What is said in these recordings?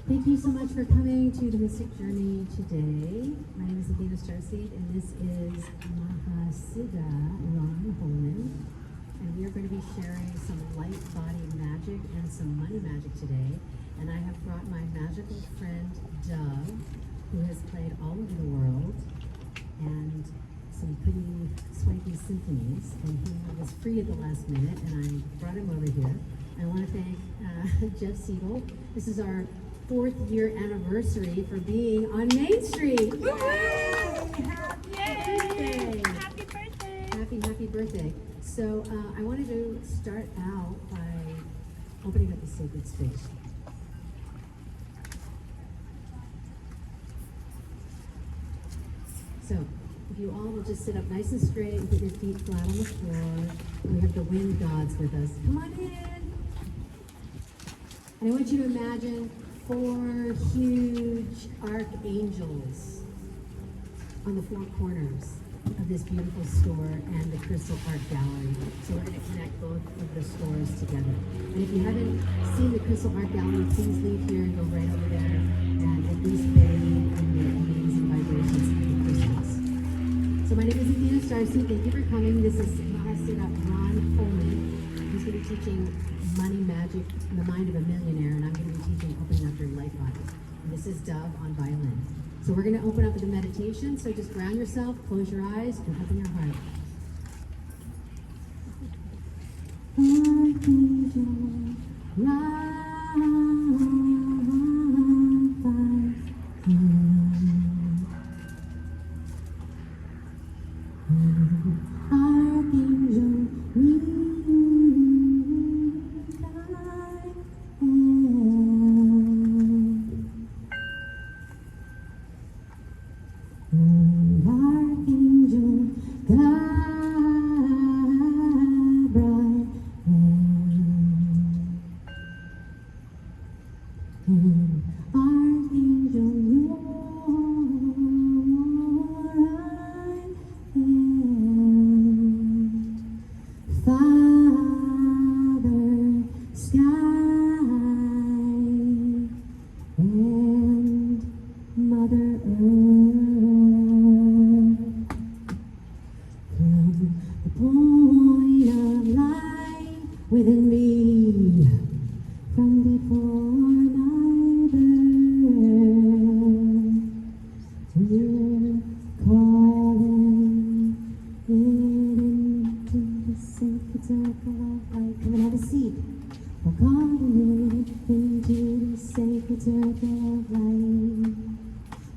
Thank you so much for coming to the Mystic Journey today. My name is Athena StarSeed, and this is Siddha Holman. And we are going to be sharing some LiteBody magic and some money magic today. And I have brought my magical friend, Dove, who has played all over the world, and some pretty swanky symphonies. And he was free at the last minute, and I brought him over here. I want to thank Jeff Siegel. This is our 4th year anniversary for being on Main Street. Yay! Happy birthday! Happy birthday! Happy birthday. So I wanted to start out by opening up the sacred space. So if you all will just sit up nice and straight and put your feet flat on the floor. We have the wind gods with us. Come on in. And I want you to imagine 4 huge archangels on the 4 corners of this beautiful store and the Crystal Art Gallery. So we're going to connect both of the stores together. And if you haven't seen the Crystal Art Gallery, please leave here and go right over there and at least bathe in the amazing vibrations of the crystals. So my name is Athena StarSeed. Thank you for coming. This is Siddha Holman. He's going to be teaching money magic in the mind of a millionaire, and I'm going to be teaching opening up your LiteBody. And this is Dove on violin. So we're going to open up with a meditation, so just ground yourself, close your eyes, and open your heart. Within me, from before my birth, we're calling it into the sacred circle of light. Come and have a seat. We're calling it into the sacred circle of light.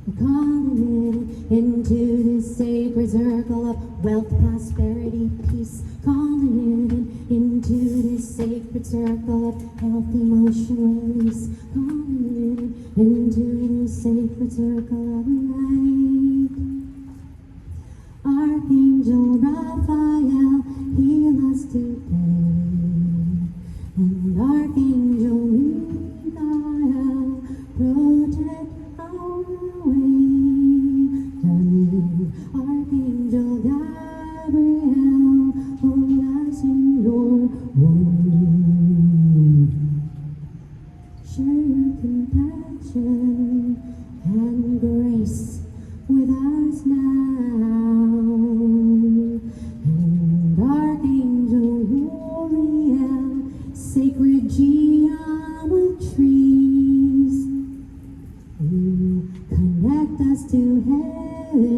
We're calling it into the sacred circle of wealth, prosperity, peace. Calling it into this sacred circle of health, emotion, release. Calling it into this sacred circle of light. Archangel Raphael, heal us today. And Archangel Michael, protect our way. And Archangel Gabriel, hold us in your womb. Share your compassion and grace with us now. And Archangel Uriel, sacred geometries, you connect us to heaven,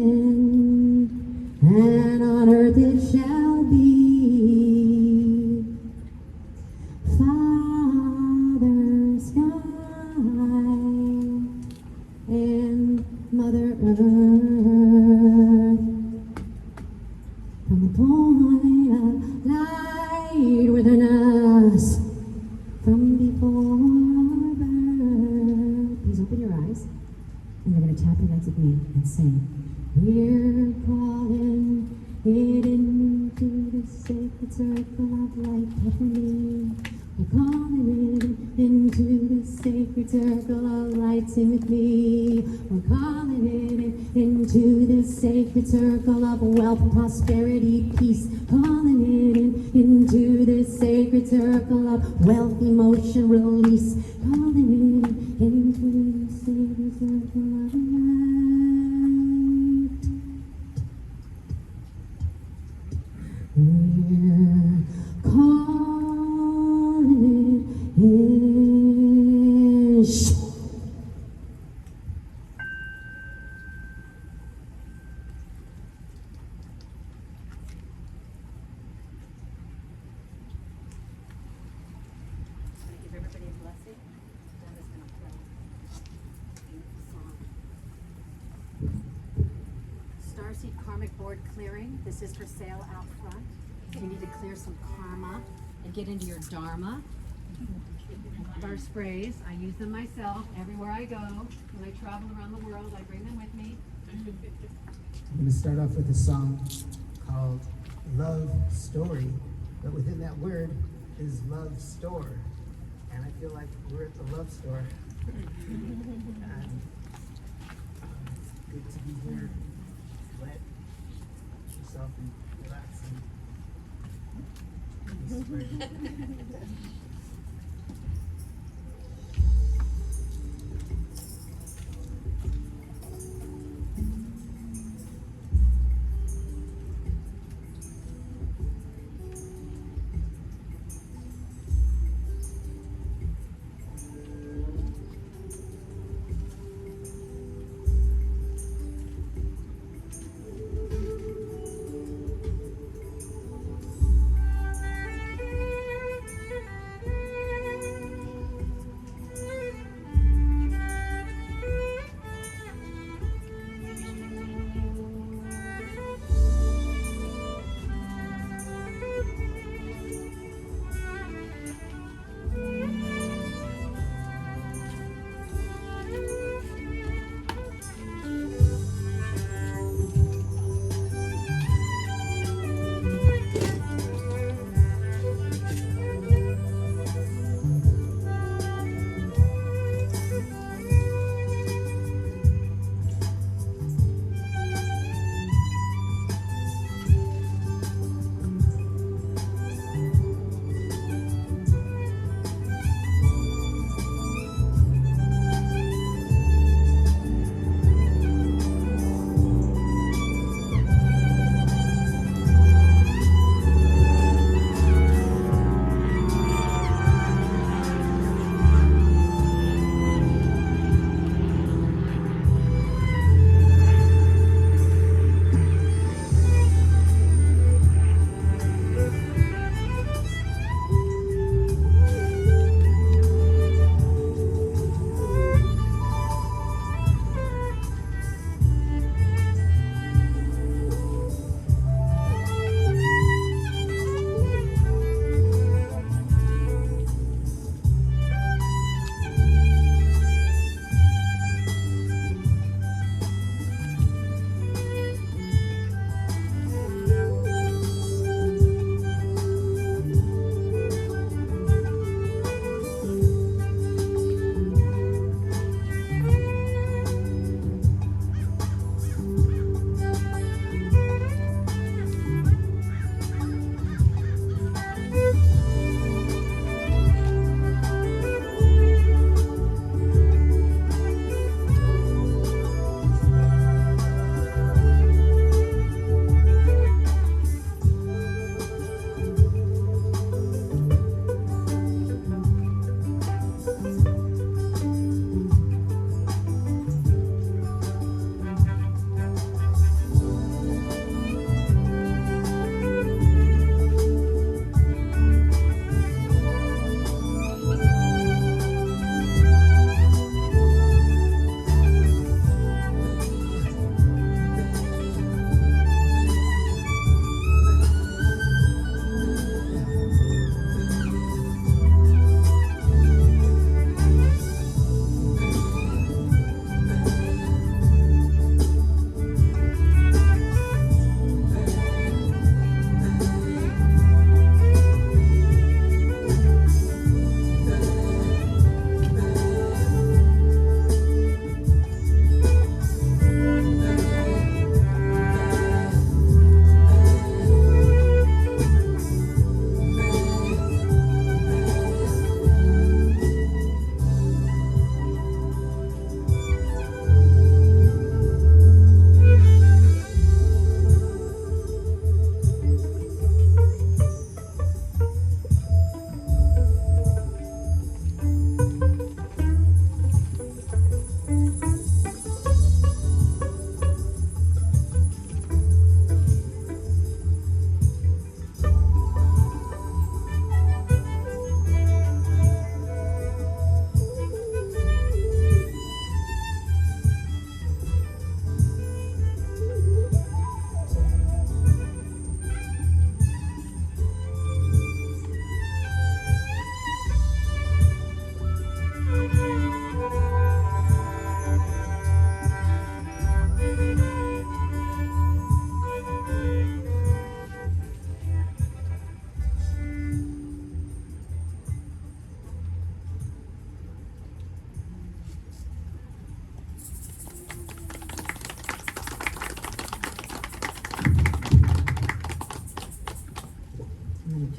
and on earth it shall be. Father Sky and Mother Earth, from the point of light within us, from before our birth. Please open your eyes, and you're going to tap your legs with me and sing. We're calling it into the sacred circle of light. Heavenly. We're calling it into the sacred circle of light. Sing with me. We're calling it into the sacred circle of wealth, prosperity, peace. Calling it into the sacred circle of wealth, emotion, release. Calling it into board clearing. This is for sale out front. If you need to clear some karma and get into your dharma. Our sprays, I use them myself everywhere I go. When I travel around the world, I bring them with me. I'm going to start off with a song called Love Story, but within that word is love store. And I feel like we're at the love store. And it's good to be here. Let yourself and relax and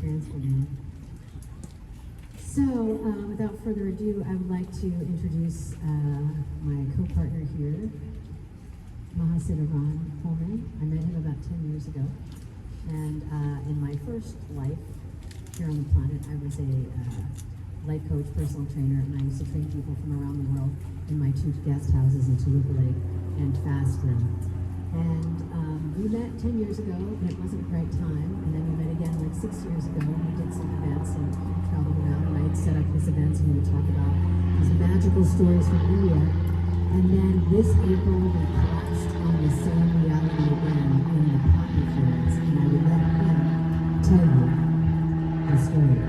transform me. So, without further ado, I would like to introduce my co-partner here, Siddha Holman. I met him about 10 years ago. And in my first life here on the planet, I was a life coach, personal trainer, and I used to train people from around the world in my 2 guest houses in Toluca Lake and fast them. And we met 10 years ago, and it wasn't the right time. And then we met again like 6 years ago, and we did some events and traveled around, and I'd set up his events, and we would talk about these magical stories from India. And then this April, we collapsed on the same reality again in the poppy fields, and I would let him tell you the story.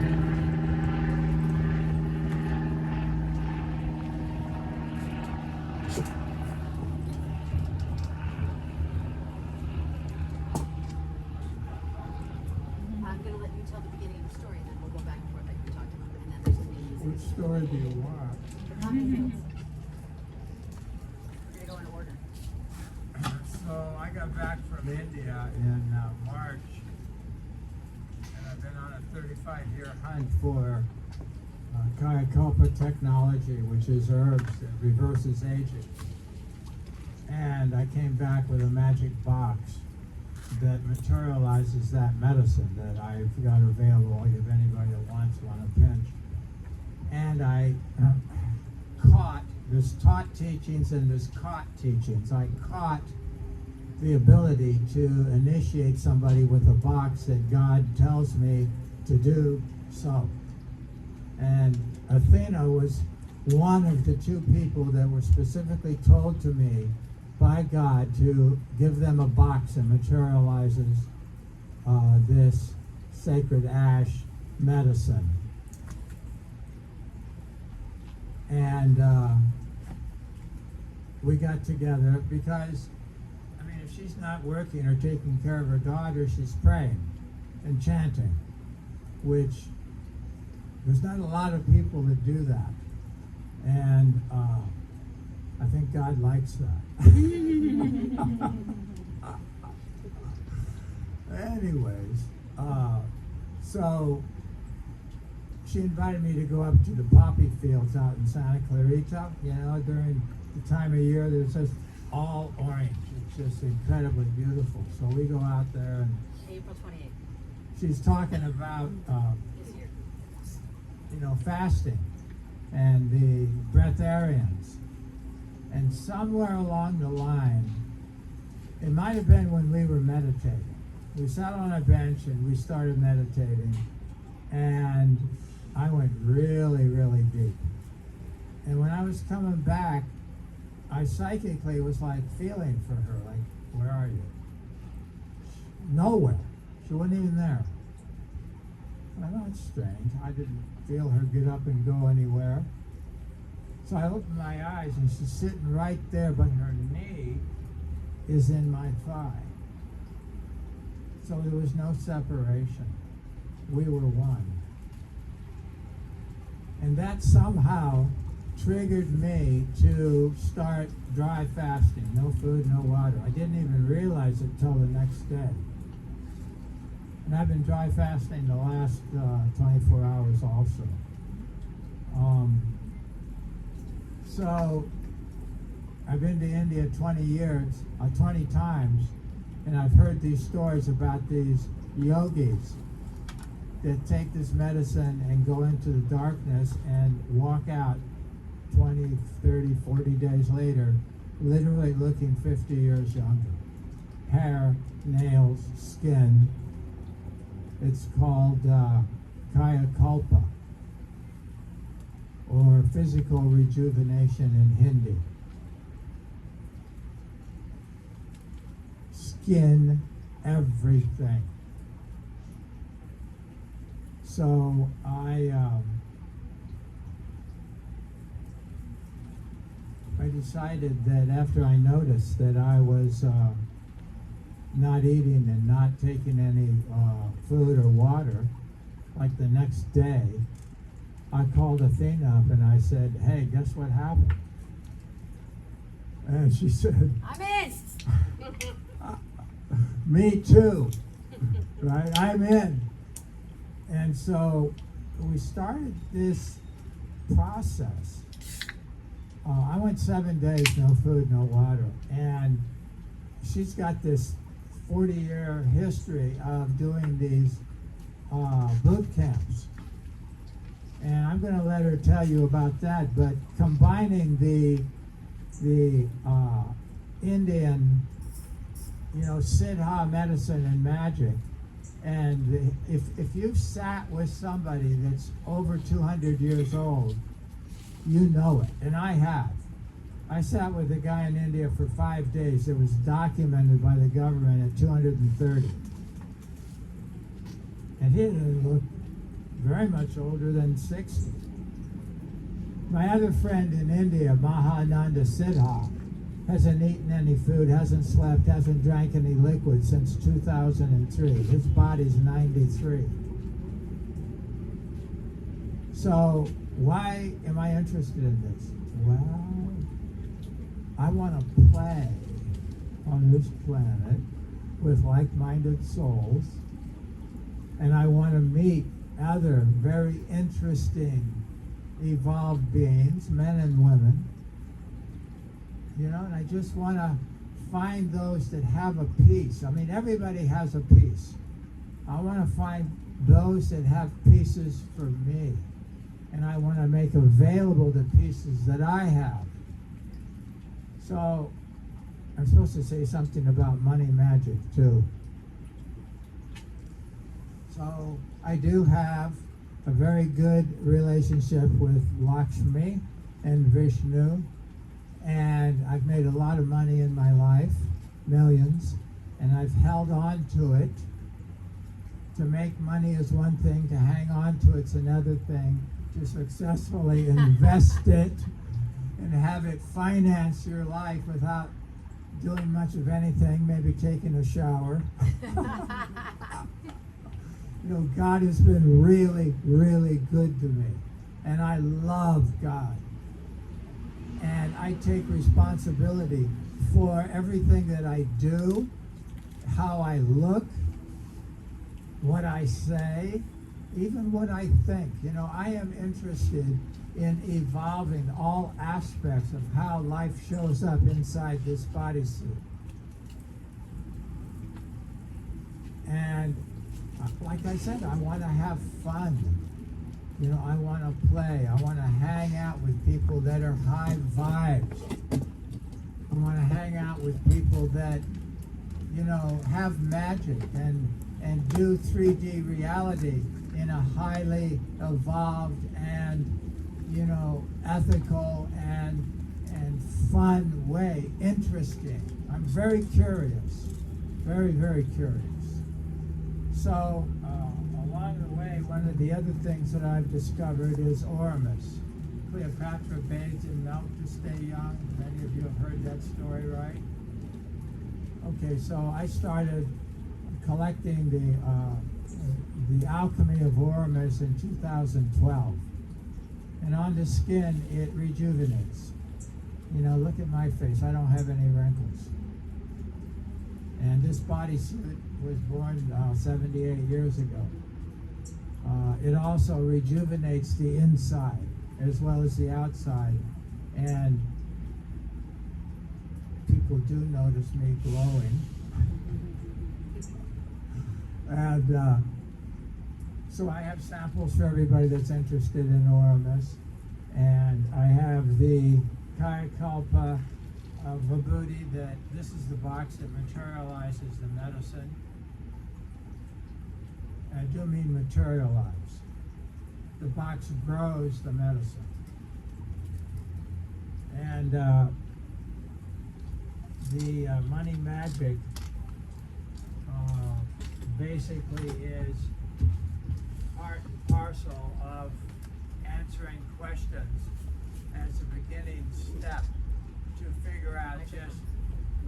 Which story do you want? We're gonna go in order. So I got back from India in March, and I've been on a 35-year hunt for Kayakalpa technology, which is herbs that reverses aging. And I came back with a magic box that materializes that medicine that I've got available if anybody that wants one a pinch. And I caught, there's taught teachings and there's caught teachings. I caught the ability to initiate somebody with a box that God tells me to do so. And Athena was one of the 2 people that were specifically told to me by God to give them a box that materializes this sacred ash medicine. And we got together because, I mean, if she's not working or taking care of her daughter, she's praying and chanting, which there's not a lot of people that do that. And I think God likes that. Anyways, so she invited me to go up to the poppy fields out in Santa Clarita, you know, during the time of year that's just all orange. It's just incredibly beautiful. So we go out there and April 28th. she's talking about, This year. you know, fasting and the breatharians. And somewhere along the line, it might have been when we were meditating. We sat on a bench and we started meditating, and I went really, really deep. And when I was coming back, I psychically was like feeling for her, like, where are you? Nowhere. She wasn't even there. I thought, that's strange. I didn't feel her get up and go anywhere. So I opened my eyes and she's sitting right there, but her knee is in my thigh. So there was no separation. We were one. And that somehow triggered me to start dry fasting, no food, no water. I didn't even realize it till the next day. And I've been dry fasting the last 24 hours also. So I've been to India 20 times, and I've heard these stories about these yogis that take this medicine and go into the darkness and walk out 20, 30, 40 days later, literally looking 50 years younger. Hair, nails, skin. It's called Kaya Kalpa, or physical rejuvenation in Hindi. Skin, everything. So I decided that after I noticed that I was not eating and not taking any food or water, like the next day, I called Athena up and I said, hey, guess what happened? And she said, I'm in! me too, right? I'm in. And so we started this process. I went 7 days, no food, no water. And she's got this 40-year history of doing these boot camps. And I'm going to let her tell you about that. But combining the Indian, Siddha medicine and magic, and if you've sat with somebody that's over 200 years old, you know it, and I have. I sat with a guy in India for 5 days. It was documented by the government at 230. And he didn't look very much older than 60. My other friend in India, Mahananda Siddha, hasn't eaten any food, hasn't slept, hasn't drank any liquid since 2003. His body's 93. So why am I interested in this? Well, I want to play on this planet with like-minded souls, and I want to meet other very interesting evolved beings, men and women, and I just want to find those that have a piece. I mean, everybody has a piece. I want to find those that have pieces for me, and I want to make available the pieces that I have. So I'm supposed to say something about money magic too. So I do have a very good relationship with Lakshmi and Vishnu, and I've made a lot of money in my life, millions, and I've held on to it. To make money is one thing, to hang on to it's another thing, to successfully invest it and have it finance your life without doing much of anything, maybe taking a shower. God has been really, really good to me. And I love God. And I take responsibility for everything that I do, how I look, what I say, even what I think. I am interested in evolving all aspects of how life shows up inside this bodysuit. And like I said, I want to have fun. I want to play. I want to hang out with people that are high vibes. I want to hang out with people that, have magic and do 3D reality in a highly evolved and, ethical and fun way. Interesting. I'm very curious. Very, very curious. So, along the way, one of the other things that I've discovered is Oramus. Cleopatra bathed in milk to stay young. Many of you have heard that story, right? Okay, so I started collecting the alchemy of Oramus in 2012. And on the skin, it rejuvenates. Look at my face. I don't have any wrinkles. And this bodysuit was born 78 years ago. It also rejuvenates the inside as well as the outside. And people do notice me glowing. And so I have samples for everybody that's interested in Oramus. And I have the Kayakalpa Vibhuti, that this is the box that materializes the medicine. I do mean materialize. The box grows the medicine. And the money magic basically is part and parcel of answering questions as a beginning step to figure out just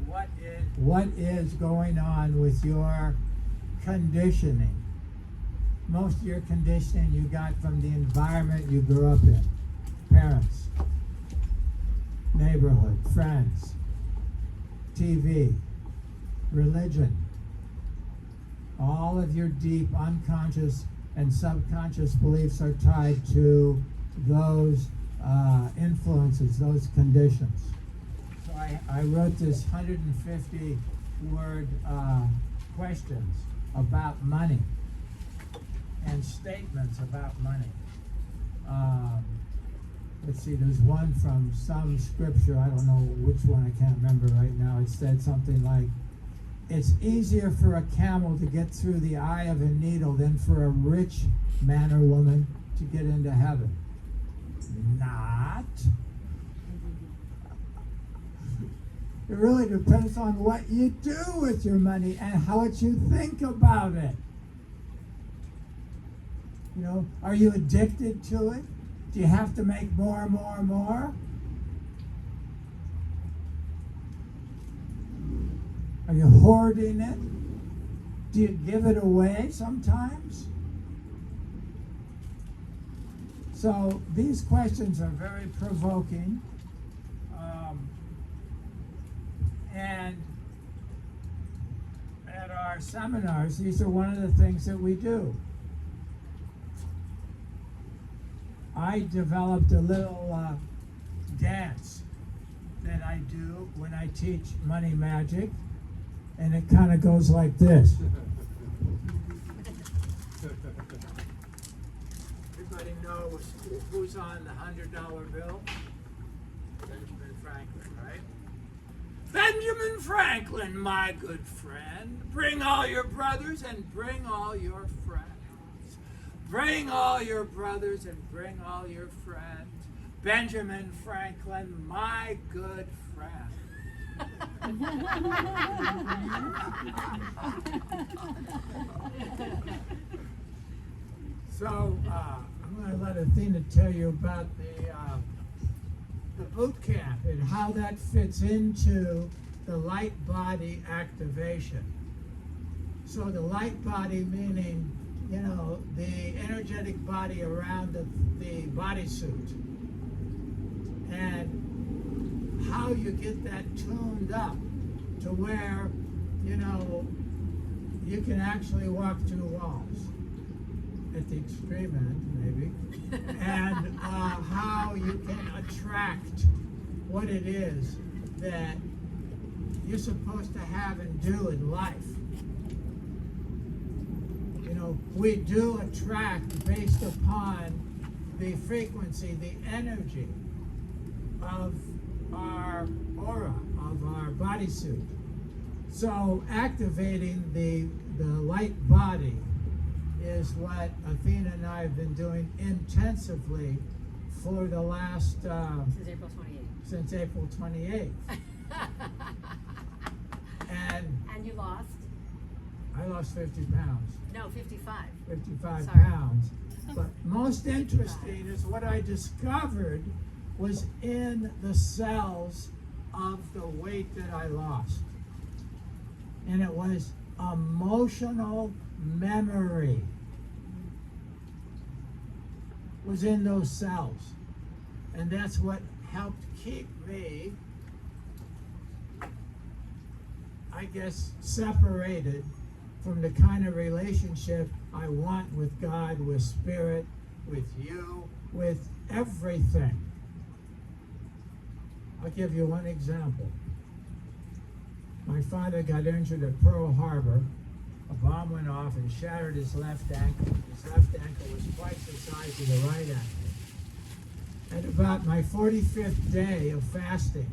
what is going on with your conditioning. Most of your conditioning you got from the environment you grew up in. Parents, neighborhood, friends, TV, religion. All of your deep unconscious and subconscious beliefs are tied to those influences, those conditions. So I wrote this 150 word questions about money and statements about money. Let's see, there's one from some scripture, I don't know which one, I can't remember right now. It said something like, it's easier for a camel to get through the eye of a needle than for a rich man or woman to get into heaven. Not. It really depends on what you do with your money and how much you think about it. You know, are you addicted to it? Do you have to make more and more and more? Are you hoarding it? Do you give it away sometimes? So these questions are very provoking. And at our seminars, these are one of the things that we do. I developed a little dance that I do when I teach money magic, and it kind of goes like this. Everybody knows who's on the $100 bill? Benjamin Franklin, right? Benjamin Franklin, my good friend, bring all your brothers and bring all your friends. Bring all your brothers and bring all your friends. Benjamin Franklin, my good friend. So I'm going to let Athena tell you about the boot camp and how that fits into the light body activation. So the light body meaning, you know, the energetic body around the bodysuit, and how you get that tuned up to where, you know, you can actually walk through walls at the extreme end, maybe, and how you can attract what it is that you're supposed to have and do in life. You know, we do attract based upon the frequency, the energy of our aura, of our bodysuit. So activating the light body is what Athena and I have been doing intensively for the last since April 28th. And you lost? I lost 50 pounds. No, 55. 55 Sorry. pounds. But most interesting is what I discovered was in the cells of the weight that I lost. And it was emotional memory was in those cells. And that's what helped keep me, I guess, separated from the kind of relationship I want with God, with Spirit, with you, with everything. I'll give you one example. My father got injured at Pearl Harbor. A bomb went off and shattered his left ankle. His left ankle was twice the size of the right ankle. At about my 45th day of fasting,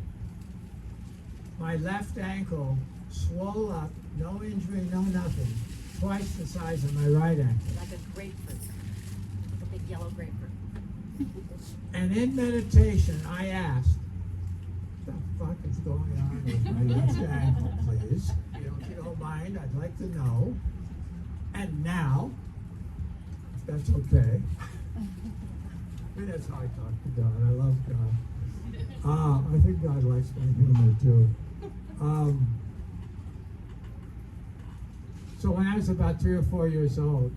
my left ankle swole up, no injury, no nothing, twice the size of my right ankle. Like a grapefruit, like a big yellow grapefruit. And in meditation, I asked, what the fuck is going on with my left ankle, please? If you don't mind, I'd like to know. And now, if that's okay, and that's how I talk to God. I love God. I think God likes my humor too. So when I was about 3 or 4 years old,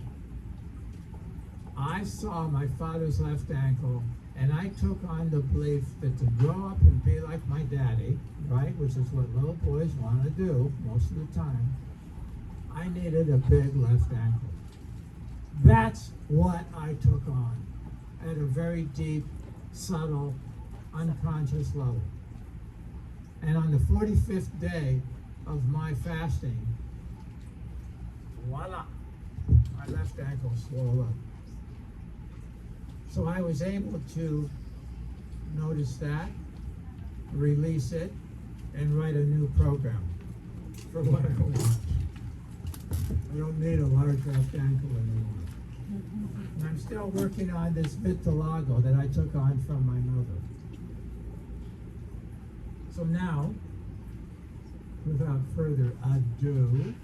I saw my father's left ankle, and I took on the belief that to grow up and be like my daddy, right, which is what little boys want to do most of the time, I needed a big left ankle. That's what I took on at a very deep, subtle, unconscious level. And on the 45th day of my fasting, voila, my left ankle swelled up. So I was able to notice that, release it, and write a new program for what I want. I don't need a large left ankle anymore. And I'm still working on this vitiligo that I took on from my mother. So now, without further ado,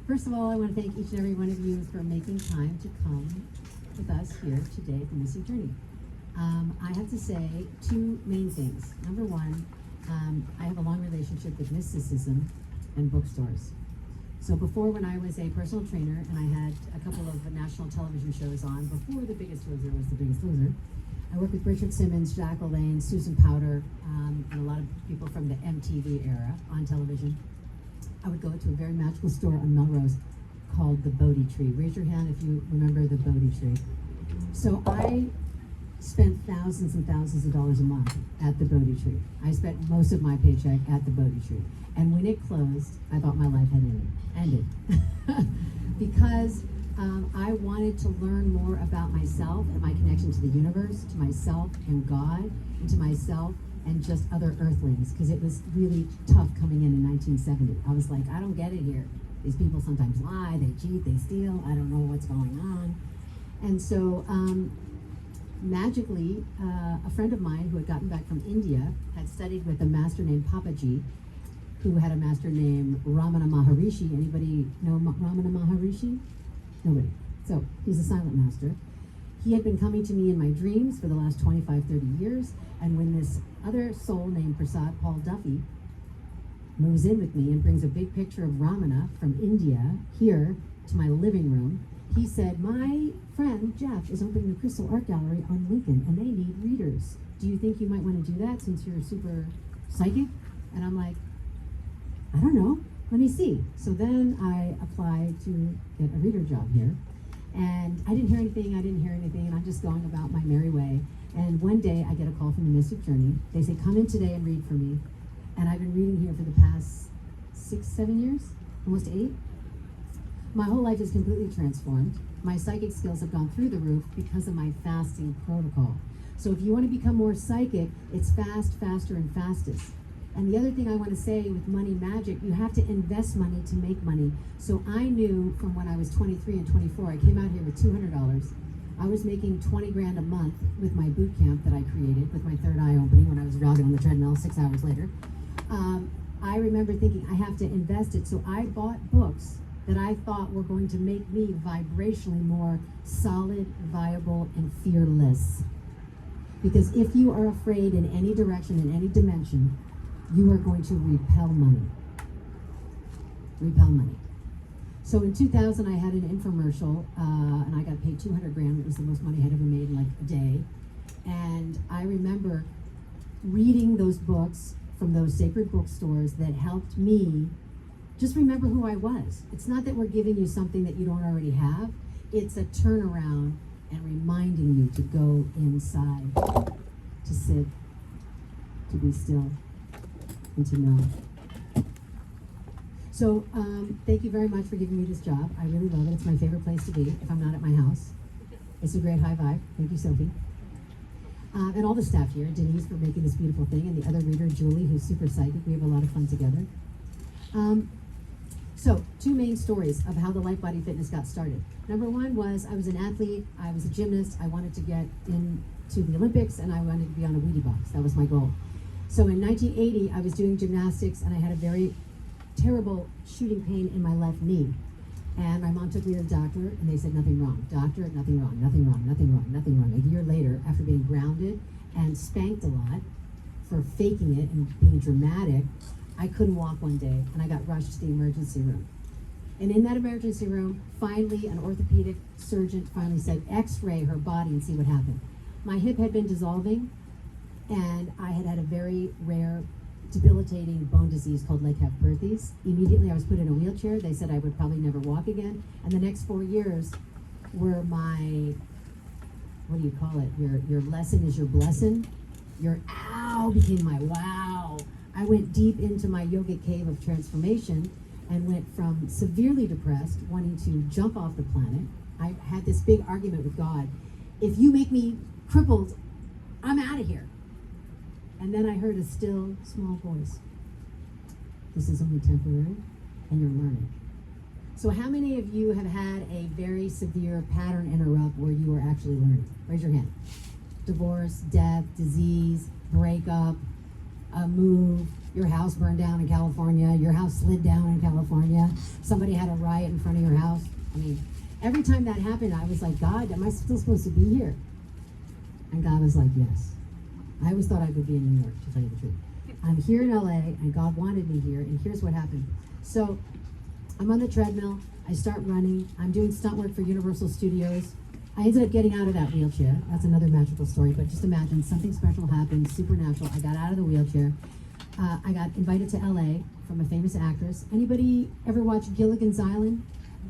First of all, I want to thank each and every one of you for making time to come with us here today at the Mystic Journey. I have to say two main things. Number one, I have a long relationship with mysticism and bookstores. So before, when I was a personal trainer and I had a couple of national television shows on, before The Biggest Loser was The Biggest Loser, I worked with Richard Simmons, Jack LaLanne, Susan Powter, and a lot of people from the MTV era on television. I would go to a very magical store on Melrose called the Bodhi Tree. Raise your hand if you remember the Bodhi Tree. So I spent thousands and thousands of dollars a month at the Bodhi Tree. I spent most of my paycheck at the Bodhi Tree. And when it closed, I thought my life had ended. Because I wanted to learn more about myself and my connection to the universe, to myself and God, and to myself and just other earthlings, because it was really tough coming in 1970. I was like, I don't get it here. These people sometimes lie, they cheat, they steal, I don't know what's going on. And so magically, a friend of mine who had gotten back from India had studied with a master named Papaji, who had a master named Ramana Maharishi. Anybody know Ramana Maharishi? Nobody. So he's a silent master. He had been coming to me in my dreams for the last 25, 30 years. And when this other soul named Prasad Paul Duffy moves in with me and brings a big picture of Ramana from India here to my living room, he said, my friend Jeff is opening a crystal art gallery on Lincoln and they need readers. Do you think you might want to do that since you're super psychic? And I'm like, I don't know, let me see. So then I applied to get a reader job here. And I didn't hear anything, and I'm just going about my merry way. And one day I get a call from the Mystic Journey. They say, come in today and read for me. And I've been reading here for the past 6, 7 years, almost 8. My whole life is completely transformed. My psychic skills have gone through the roof because of my fasting protocol. So if you want to become more psychic, it's fast, faster, and fastest. And the other thing I want to say with money magic, you have to invest money to make money. So I knew from when I was 23 and 24, I came out here with $200. I was making 20 grand a month with my boot camp that I created with my third eye opening when I was routing on the treadmill 6 hours later. I remember thinking I have to invest it. So I bought books that I thought were going to make me vibrationally more solid, viable, and fearless. Because if you are afraid in any direction, in any dimension, you are going to repel money. Repel money. So in 2000, I had an infomercial, and I got paid 200 grand. It was the most money I had ever made in like a day. And I remember reading those books from those sacred bookstores that helped me just remember who I was. It's not that we're giving you something that you don't already have. It's a turnaround and reminding you to go inside, to sit, to be still, and to know. So thank you very much for giving me this job. I really love it. It's my favorite place to be if I'm not at my house. It's a great high vibe. Thank you, Sophie. And all the staff here, Denise for making this beautiful thing, and the other reader, Julie, who's super psychic. We have a lot of fun together. So, 2 main stories of how the LiteBody Fitness got started. Number 1 was I was an athlete, I was a gymnast, I wanted to get into the Olympics, and I wanted to be on a Wheatie box. That was my goal. So in 1980, I was doing gymnastics, and I had a very terrible shooting pain in my left knee. And my mom took me to the doctor, and they said, nothing wrong. Doctor, nothing wrong, nothing wrong, nothing wrong, nothing wrong. A year later, after being grounded and spanked a lot for faking it and being dramatic, I couldn't walk one day, and I got rushed to the emergency room. And in that emergency room, finally, an orthopedic surgeon finally said, x-ray her body and see what happened. My hip had been dissolving, and I had had a very rare debilitating bone disease called Legg-Perthes. Immediately I was put in a wheelchair. They said I would probably never walk again. And the next 4 years were my, what do you call it? Your lesson is your blessing. Your ow became my wow. I went deep into my yogic cave of transformation and went from severely depressed, wanting to jump off the planet. I had this big argument with God. If you make me crippled, I'm out of here. And then I heard a still, small voice. This is only temporary, and you're learning. So how many of you have had a very severe pattern interrupt where you were actually learning? Raise your hand. Divorce, death, disease, breakup, a move, your house burned down in California, your house slid down in California, somebody had a riot in front of your house. I mean, every time that happened, I was like, God, am I still supposed to be here? And God was like, yes. I always thought I would be in New York, to tell you the truth. I'm here in LA, and God wanted me here, and here's what happened. So I'm on the treadmill, I start running, I'm doing stunt work for Universal Studios. I ended up getting out of that wheelchair. That's another magical story, but just imagine something special happened, supernatural. I got out of the wheelchair. I got invited to LA from a famous actress. Anybody ever watch Gilligan's Island?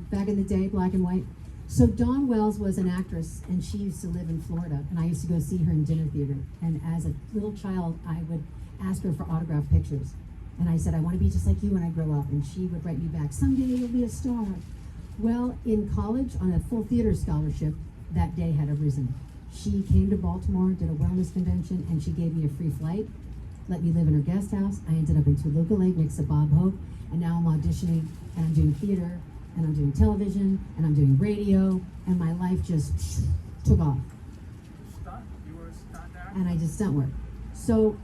Back in the day, black and white. So Dawn Wells was an actress, and she used to live in Florida, and I used to go see her in dinner theater. And as a little child, I would ask her for autographed pictures. And I said, I want to be just like you when I grow up. And she would write me back, someday you'll be a star. Well, in college, on a full theater scholarship, that day had arisen. She came to Baltimore, did a wellness convention, and she gave me a free flight, let me live in her guest house. I ended up in Toluca Lake next to Bob Hope, and now I'm auditioning, and I'm doing theater, and I'm doing television, and I'm doing radio, and my life just took off. You were a stunt actor? And I did stunt work. So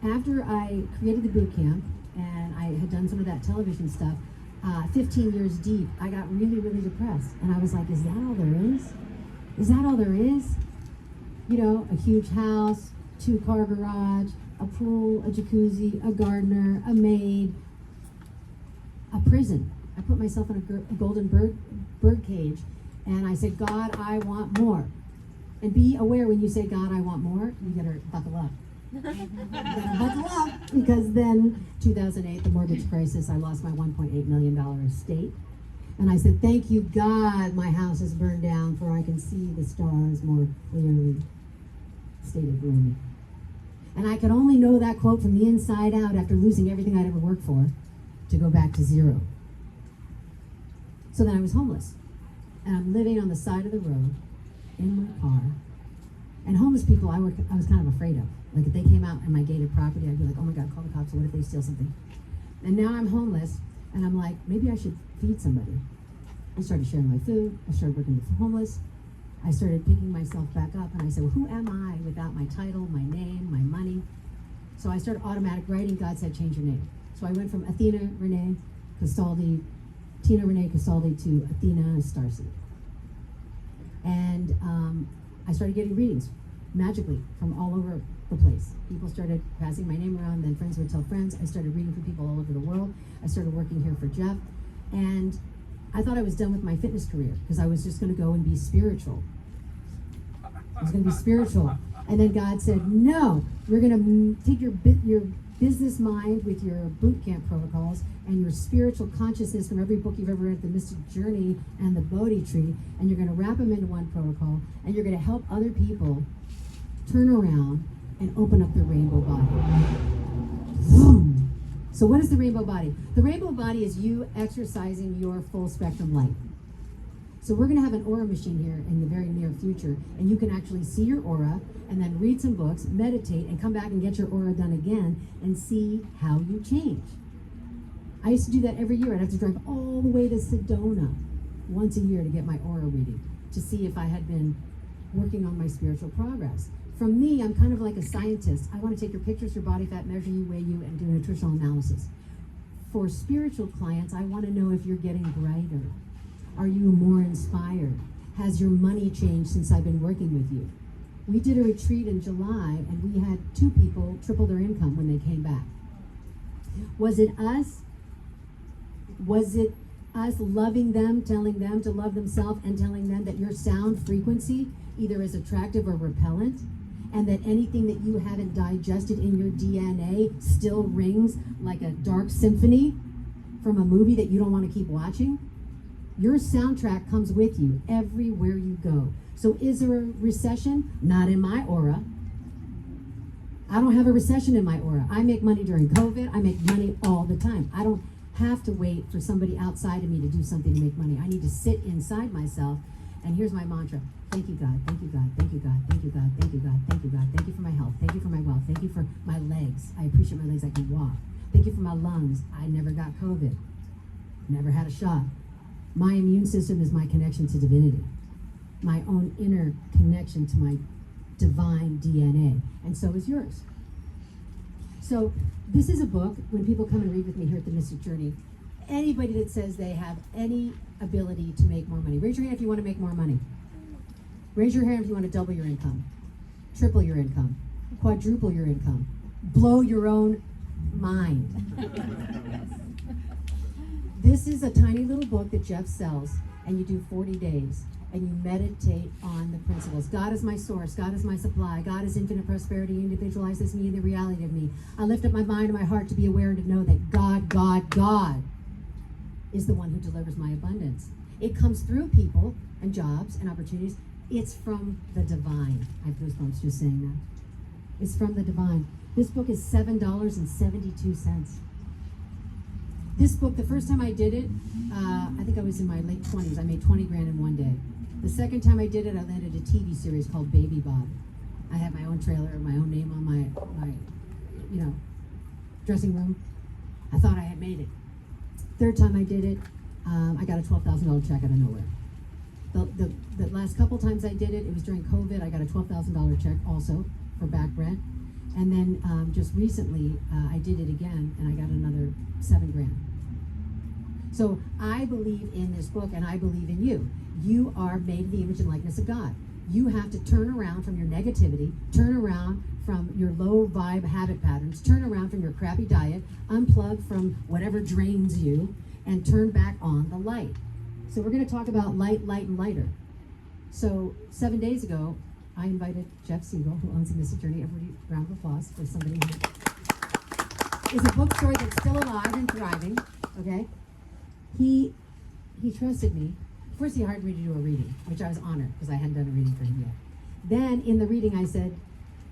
after I created the boot camp, and I had done some of that television stuff, 15 years deep, I got really, really depressed. And I was like, is that all there is? Is that all there is? You know, a huge house, 2-car garage, a pool, a jacuzzi, a gardener, a maid, a prison. I put myself in a golden bird cage, and I said, God, I want more. And be aware when you say, God, I want more, you better buckle up. You better buckle up, because then 2008, the mortgage crisis, I lost my $1.8 million estate. And I said, thank you, God, my house is burned down, for I can see the stars more clearly. State of gloom. And I could only know that quote from the inside out after losing everything I'd ever worked for to go back to zero. So then I was homeless. And I'm living on the side of the road in my car. And homeless people I was kind of afraid of. Like if they came out in my gated property, I'd be like, oh my God, call the cops. What if they steal something? And now I'm homeless, and I'm like, maybe I should feed somebody. I started sharing my food. I started working with the homeless. I started picking myself back up, and I said, well, who am I without my title, my name, my money? So I started automatic writing. God said, change your name. So I went from Athena Renee Castaldi, Tina Renee Castaldi, to Athena StarSeed. And I started getting readings magically from all over the place. People started passing my name around, then friends would tell friends. I started reading for people all over the world. I started working here for Jeff. And I thought I was done with my fitness career because I was just going to go and be spiritual. I was going to be spiritual. And then God said, no, you're going to take your business mind with your boot camp protocols and your spiritual consciousness from every book you've ever read, The Mystic Journey and the Bodhi Tree, and you're going to wrap them into one protocol, and you're going to help other people turn around and open up their rainbow body. Boom. So what is the rainbow body? The rainbow body is you exercising your full spectrum light. So we're going to have an aura machine here in the very near future, and you can actually see your aura and then read some books, meditate, and come back and get your aura done again and see how you change. I used to do that every year. I'd have to drive all the way to Sedona once a year to get my aura reading to see if I had been working on my spiritual progress. From me, I'm kind of like a scientist. I want to take your pictures, your body fat, measure you, weigh you, and do nutritional analysis. For spiritual clients, I want to know if you're getting brighter. Are you more inspired? Has your money changed since I've been working with you? We did a retreat in July, and we had 2 people triple their income when they came back. Was it us? Was it us loving them, telling them to love themselves, and telling them that your sound frequency either is attractive or repellent? and that anything that you haven't digested in your DNA still rings like a dark symphony from a movie that you don't want to keep watching? Your soundtrack comes with you everywhere you go. So is there a recession? Not in my aura. I don't have a recession in my aura. I make money during COVID. I make money all the time. I don't have to wait for somebody outside of me to do something to make money. I need to sit inside myself. And here's my mantra. Thank you, God. Thank you, God. Thank you, God. Thank you, God. Thank you, God. Thank you, God. Thank you for my health. Thank you for my wealth. Thank you for my legs. I appreciate my legs. I can walk. Thank you for my lungs. I never got COVID. Never had a shot. My immune system is my connection to divinity. My own inner connection to my divine DNA. And so is yours. So this is a book, when people come and read with me here at the Mystic Journey, anybody that says they have any ability to make more money, raise your hand if you want to make more money. Raise your hand if you want to double your income, triple your income, quadruple your income, blow your own mind. This is a tiny little book that Jeff sells, and you do 40 days, and you meditate on the principles. God is my source. God is my supply. God is infinite prosperity. Individualizes me in the reality of me. I lift up my mind and my heart to be aware and to know that God is the one who delivers my abundance. It comes through people and jobs and opportunities. It's from the divine. I have goosebumps just saying that. It's from the divine. This book is $7.72. This book, the first time I did it, I think I was in my late 20s. I made 20 grand in one day. The second time I did it, I landed a TV series called Baby Bob. I had my own trailer, my own name on my dressing room. I thought I had made it. Third time I did it, I got a $12,000 check out of nowhere. The last couple times I did it, it was during COVID. I got a $12,000 check also for back rent. And then just recently, I did it again, and I got another 7 grand. So I believe in this book, and I believe in you. You are made in the image and likeness of God. You have to turn around from your negativity, turn around from your low vibe habit patterns, turn around from your crappy diet, unplug from whatever drains you, and turn back on the light. So we're going to talk about light, light, and lighter. So 7 days ago, I invited Jeff Siegel, who owns the Mystic Journey. Everybody, round of applause for somebody who is a bookstore that's still alive and thriving. Okay, he trusted me. First, he hired me to do a reading, which I was honored because I hadn't done a reading for him yet. Then, in the reading, I said,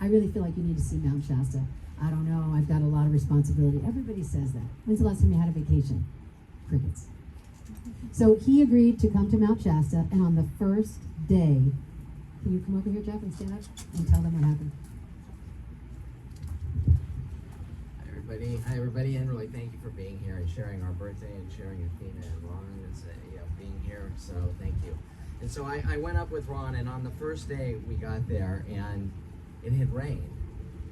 "I really feel like you need to see Mount Shasta. I don't know. I've got a lot of responsibility." Everybody says that. When's the last time you had a vacation? Crickets. So he agreed to come to Mount Shasta, and on the first day. Can you come over here, Jeff, and stand up and tell them what happened? Hi everybody, and really thank you for being here and sharing our birthday and sharing Athena and Ron and being here. So thank you. And so I went up with Ron, and on the first day we got there, and it had rained.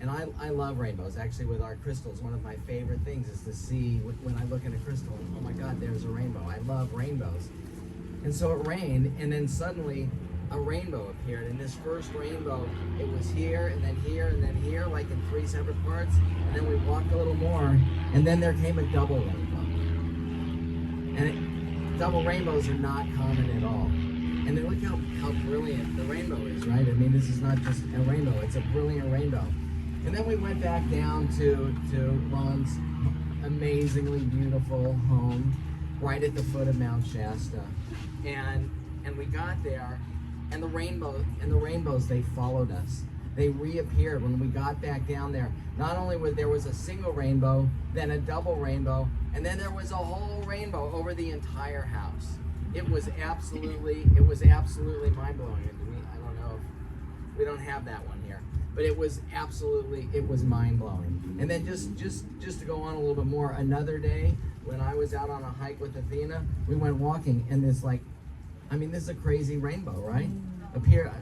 And I love rainbows. Actually, with our crystals, one of my favorite things is to see when I look at a crystal. Oh my God, there's a rainbow. I love rainbows. And so it rained, and then suddenly a rainbow appeared, and this first rainbow, it was here and then here and then here, like in 3 separate parts, and then we walked a little more, and then there came a double rainbow. And double rainbows are not common at all. And then look how brilliant the rainbow is, right? I mean, this is not just a rainbow, it's a brilliant rainbow. And then we went back down to Ron's amazingly beautiful home, right at the foot of Mount Shasta. And we got there, and the rainbows, they followed us. They reappeared when we got back down there. Not only was a single rainbow, then a double rainbow, and then there was a whole rainbow over the entire house. It was absolutely mind-blowing. I don't know if we don't have that one here, but it was mind-blowing. And then just to go on a little bit more, another day when I was out on a hike with Athena, we went walking, and this is a crazy rainbow, right? Appeared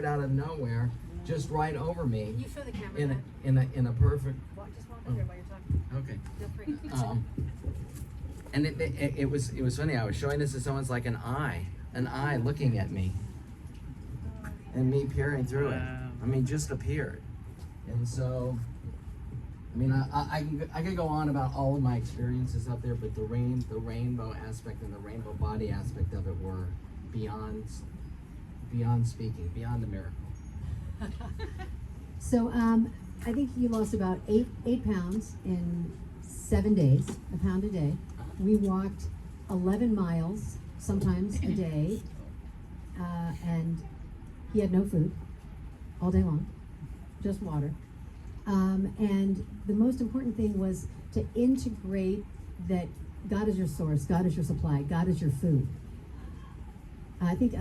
out of nowhere, just right over me. You show the camera. In a perfect. Just walk over here while you're talking. Okay. Feel free. And it was funny. I was showing this to someone's like an eye looking at me, and me peering through it. Just appeared. And so, I could go on about all of my experiences up there, but the rainbow aspect and the rainbow body aspect of it were beyond speaking, beyond the miracle. So I think you lost about eight pounds in 7 days, a pound a day. We walked 11 miles, sometimes a day, and he had no food all day long, just water. And the most important thing was to integrate that God is your source, God is your supply, God is your food. I think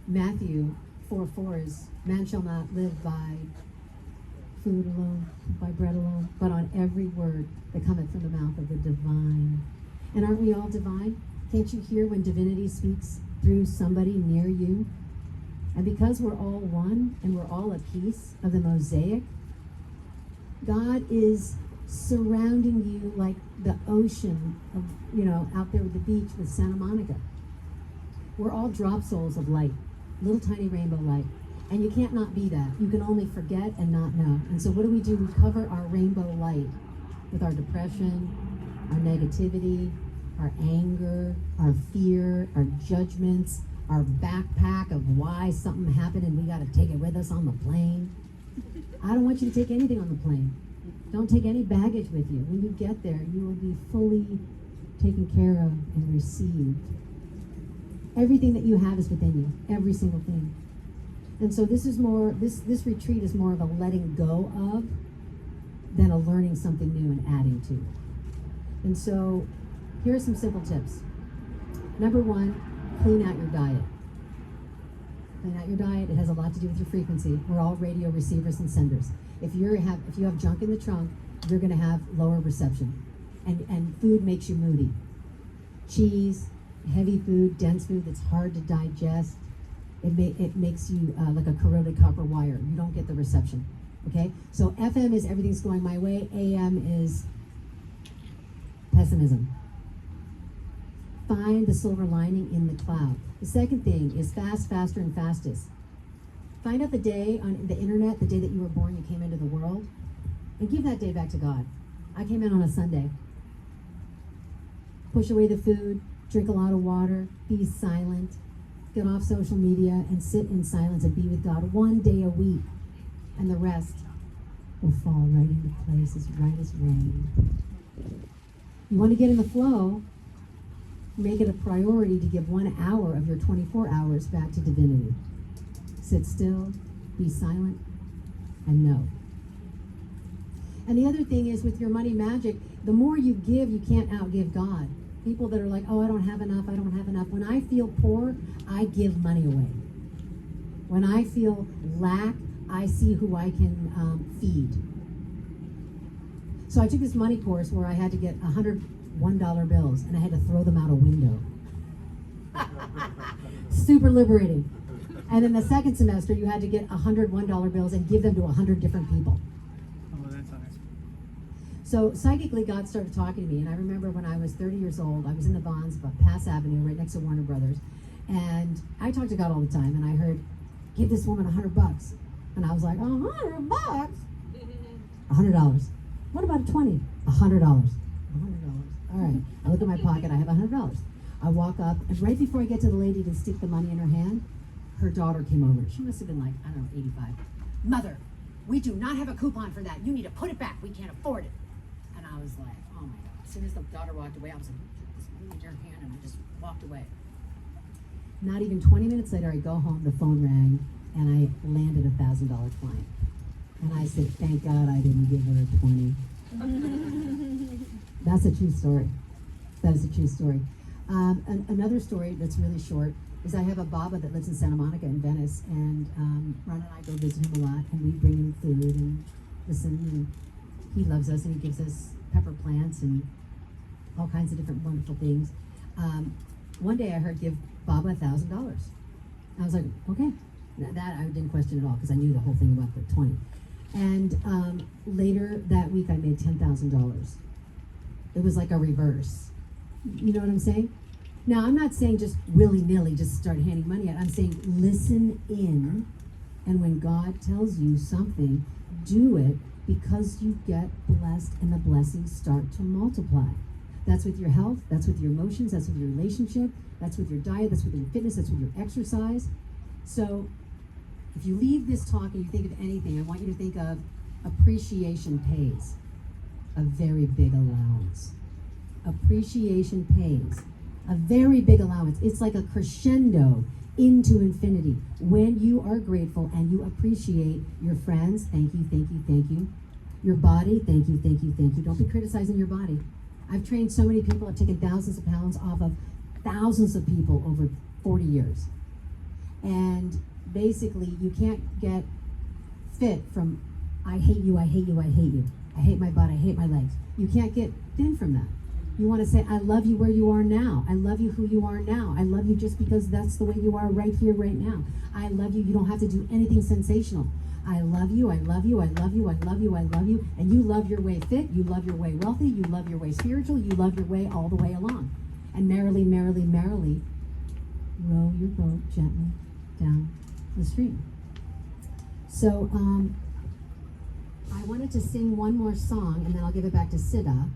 Matthew 4:4 is, man shall not live by food alone, by bread alone, but on every word that cometh from the mouth of the divine. And aren't we all divine? Can't you hear when divinity speaks through somebody near you? And because we're all one and we're all a piece of the mosaic, God is surrounding you like the ocean of, out there with the beach with Santa Monica. We're all drop souls of light, little tiny rainbow light. And you can't not be that. You can only forget and not know. And so what do? We cover our rainbow light with our depression, our negativity, our anger, our fear, our judgments, our backpack of why something happened and we got to take it with us on the plane. I don't want you to take anything on the plane. Don't take any baggage with you. When you get there, you will be fully taken care of and received. Everything that you have is within you, every single thing. And so this retreat is more of a letting go of than a learning something new and adding to. And so here are some simple tips. Number one, clean out your diet. Clean out your diet. It has a lot to do with your frequency. We're all radio receivers and senders. If you have junk in the trunk, you're going to have lower reception. And food makes you moody. Cheese, heavy food, dense food that's hard to digest, it makes you like a corroded copper wire. You don't get the reception. Okay? So FM is everything's going my way. AM is pessimism. Find the silver lining in the cloud. The second thing is fast, faster, and fastest. Find out the day on the internet, the day that you were born, you came into the world, and give that day back to God. I came in on a Sunday. Push away the food, drink a lot of water, be silent, get off social media, and sit in silence and be with God 1 day a week. And the rest will fall right into place as right as rain. You want to get in the flow, make it a priority to give 1 hour of your 24 hours back to divinity. Sit still, be silent, and know. And the other thing is with your money magic, the more you give, you can't outgive God. People that are like, oh, I don't have enough. When I feel poor, I give money away. When I feel lack, I see who I can feed. So I took this money course where I had to get $101 bills, and I had to throw them out a window. Super liberating. And then the second semester, you had to get $101 bills and give them to 100 different people. Oh, that's nice. So psychically, God started talking to me, and I remember when I was 30 years old, I was in the Vons, Pass Avenue, right next to Warner Brothers, and I talked to God all the time, and I heard, give this woman $100. And I was like, $100? $100. What about a 20? $100. $100. All right. I look at my pocket, I have $100. I walk up, and right before I get to the lady to stick the money in her hand, her daughter came over. She must have been like, I don't know, 85. Mother, we do not have a coupon for that. You need to put it back. We can't afford it. And I was like, oh my God. As soon as the daughter walked away, I was like, this money in your hand, and I just walked away. Not even 20 minutes later, I go home, the phone rang, and I landed a $1,000 client. And I said, thank God I didn't give her a 20. That's a true story. That is a true story. Another story that's really short is I have a Baba that lives in Santa Monica in Venice, and Ron and I go visit him a lot, and we bring him food and listen, and he loves us, and he gives us pepper plants and all kinds of different wonderful things. One day I heard give Baba $1,000. I was like, okay. That I didn't question at all because I knew the whole thing about the 20. And later that week I made $10,000. It was like a reverse. You know what I'm saying? Now I'm not saying just willy-nilly just start handing money out. I'm saying listen in, and when God tells you something, do it because you get blessed and the blessings start to multiply. That's with your health, that's with your emotions, that's with your relationship, that's with your diet, that's with your fitness, that's with your exercise. So If you leave this talk and you think of anything, I want you to think of appreciation pays a very big allowance. Appreciation pays a very big allowance. It's like a crescendo into infinity. When you are grateful and you appreciate your friends, thank you, thank you, thank you. Your body, thank you, thank you, thank you. Don't be criticizing your body. I've trained so many people, I've taken thousands of pounds off of thousands of people over 40 years. And basically, you can't get fit from, I hate you, I hate you, I hate you. I hate my butt, I hate my legs. You can't get thin from that. You want to say, I love you where you are now. I love you who you are now. I love you just because that's the way you are right here, right now. I love you. You don't have to do anything sensational. I love you, I love you, I love you, I love you, I love you. And you love your way fit, you love your way wealthy, you love your way spiritual, you love your way all the way along. And merrily, merrily, merrily, row your boat gently down the stream. So I wanted to sing one more song and then I'll give it back to Siddha,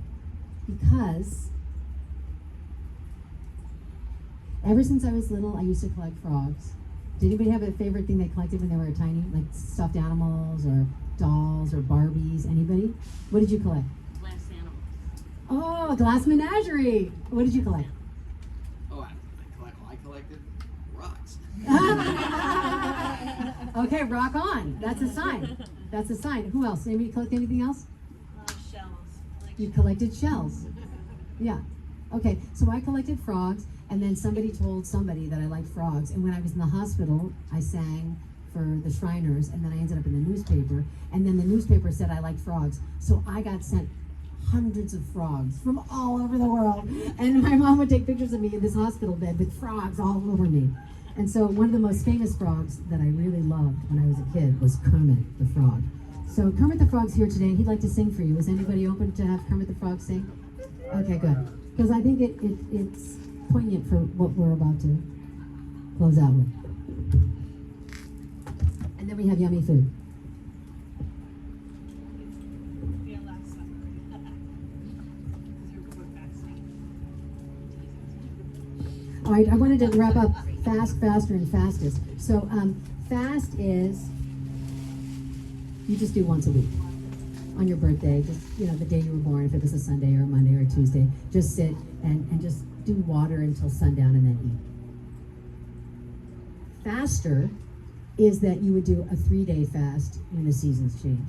because ever since I was little, I used to collect frogs. Did anybody have a favorite thing they collected when they were tiny? Like stuffed animals or dolls or Barbies? Anybody? What did you collect? Glass animals. Oh, a glass menagerie. What did you collect? Oh, I collected rocks. Okay, rock on. That's a sign. That's a sign. Who else? Anybody collect anything else? Shells. You collected shells. Yeah. Okay, so I collected frogs, and then somebody told somebody that I liked frogs. And when I was in the hospital, I sang for the Shriners, and then I ended up in the newspaper. And then the newspaper said I liked frogs. So I got sent hundreds of frogs from all over the world. And my mom would take pictures of me in this hospital bed with frogs all over me. And so one of the most famous frogs that I really loved when I was a kid was Kermit the Frog. So Kermit the Frog's here today. He'd like to sing for you. Is anybody open to have Kermit the Frog sing? Okay, good. Because I think it's poignant for what we're about to close out with. And then we have yummy food. All right, I wanted to wrap up fast, faster, and fastest. So fast is you just do once a week on your birthday, just the day you were born, if it was a Sunday or a Monday or a Tuesday, just sit and just do water until sundown and then eat. Faster is that you would do a 3-day fast when the seasons change.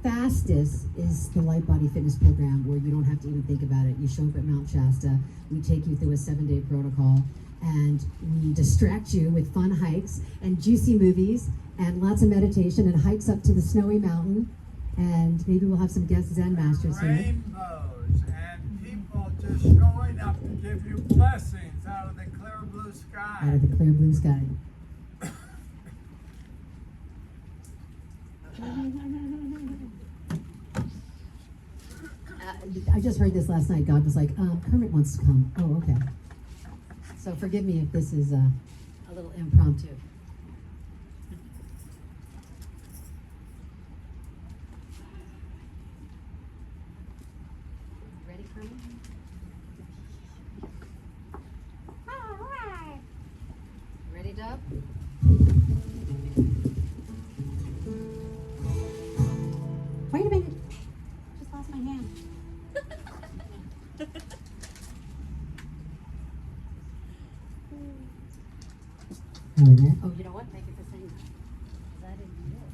Fastest is the LiteBody fitness program where you don't have to even think about it. You show up at Mount Shasta, we take you through a 7-day protocol, and we distract you with fun hikes and juicy movies and lots of meditation and hikes up to the snowy mountain. And maybe we'll have some guest Zen masters here. Rainbows and people just showing up to give you blessings out of the clear blue sky. Out of the clear blue sky. I just heard this last night. God was like, Kermit wants to come. Oh, okay. So forgive me if this is a little impromptu. Ready, Kermit? Ready, Dub? Wait a minute. Just lost my hand. Oh, you know what? Thank you for saying that. 'Cause I didn't do this.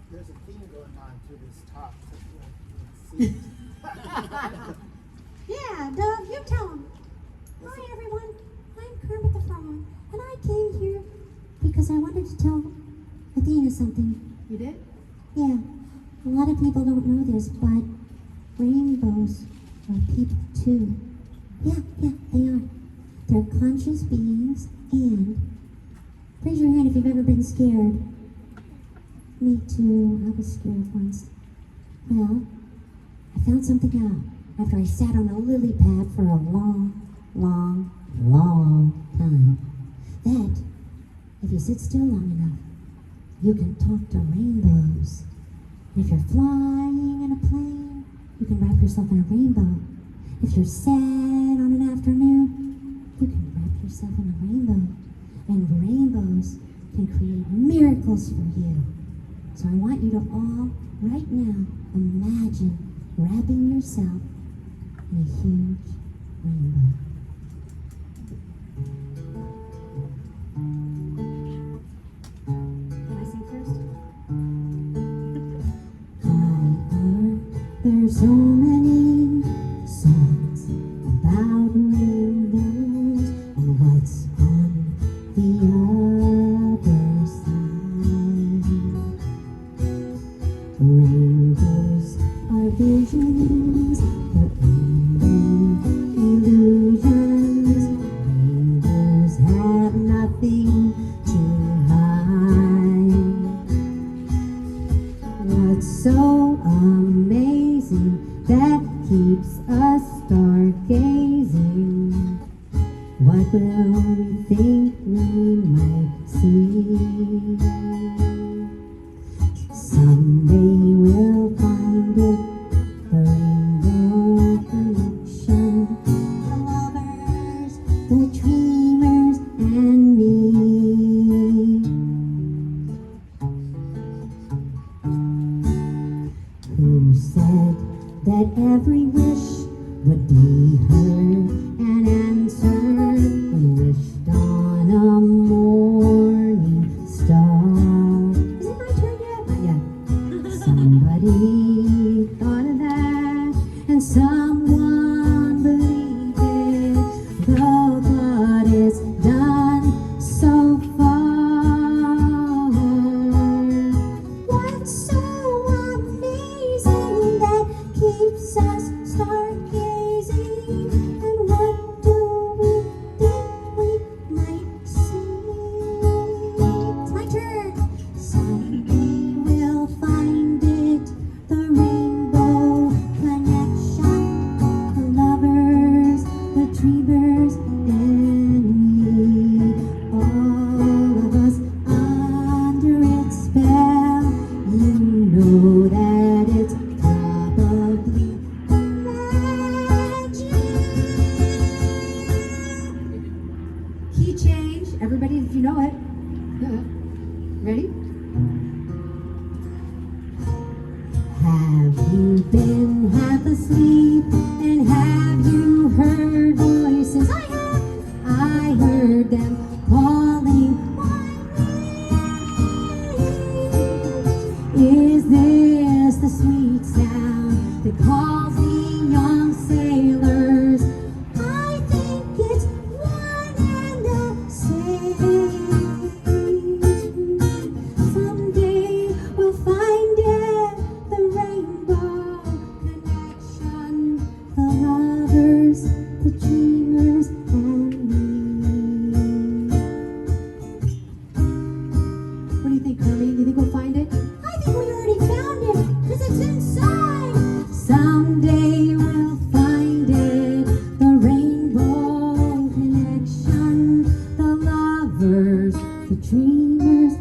There's a theme going on to this talk. So you can see. Yeah, Doug, you tell him. Hi, everyone. I'm Kermit the Frog, and I came here because I wanted to tell Athena something. You did? Yeah, a lot of people don't know this, but rainbows are people too. Yeah, they are. They're conscious beings, and raise your hand if you've ever been scared. Me too. I was scared once. Well, I found something out after I sat on a lily pad for a long time. That, if you sit still long enough, you can talk to rainbows. And if you're flying in a plane, you can wrap yourself in a rainbow. If you're sad on an afternoon, you can wrap yourself in a rainbow. And rainbows can create miracles for you. So I want you to all, right now, imagine wrapping yourself in a huge rainbow. Can I sing first? There's so many songs about rainbows and what's on the other side. Rainbows are visions, they're only illusions. Rainbows have nothing to hide. What's so amazing that keeps us stargazing? What will we think we might see? Someday we'll find it, the rainbow connection, the lovers, the dreamers, and me. Who said that every wish would be heard and answered when wished on a morning star? Is it my turn yet? Not yet. Somebody thought of that and someone believed it, though God is done so far. What's so amazing that keeps us stargazing? And what do we think we might see? It's my turn. Someday we'll find it, the rainbow connection, the lovers, the dreamers, and me. All of us under its spell. You know that it's probably magic. Key change. Everybody, if you know it. Ready? Have you been half asleep and have you heard voices? I have. I heard them calling my name. Is this the sweet sound that calls the young sailors? I think it's one and the same. Someday we'll find it, the rainbow connection, the lovers, the dreamers, and me. What do you think, Kermit? Do you think we'll find it? I think we already found it, because it's inside. Someday we'll find it, the rainbow connection, the lovers, the dreamers,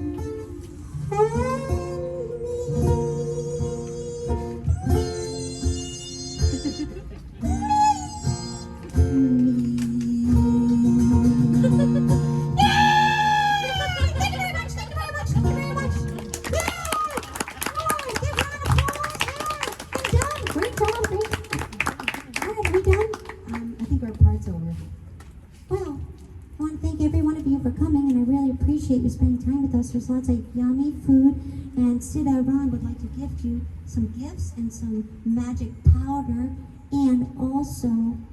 and me. Thank you very much. Thank you very much. Thank you very much. Yay! Oh, give her an applause. Yeah, I'm done. Great job. Great. All right, are we done? I think our part's over. Well, I want to thank every one of you for coming, and I really appreciate you spending time with us. There's lots of yummy food, and Siddha Ron would like to gift you some gifts and some magic powder, and also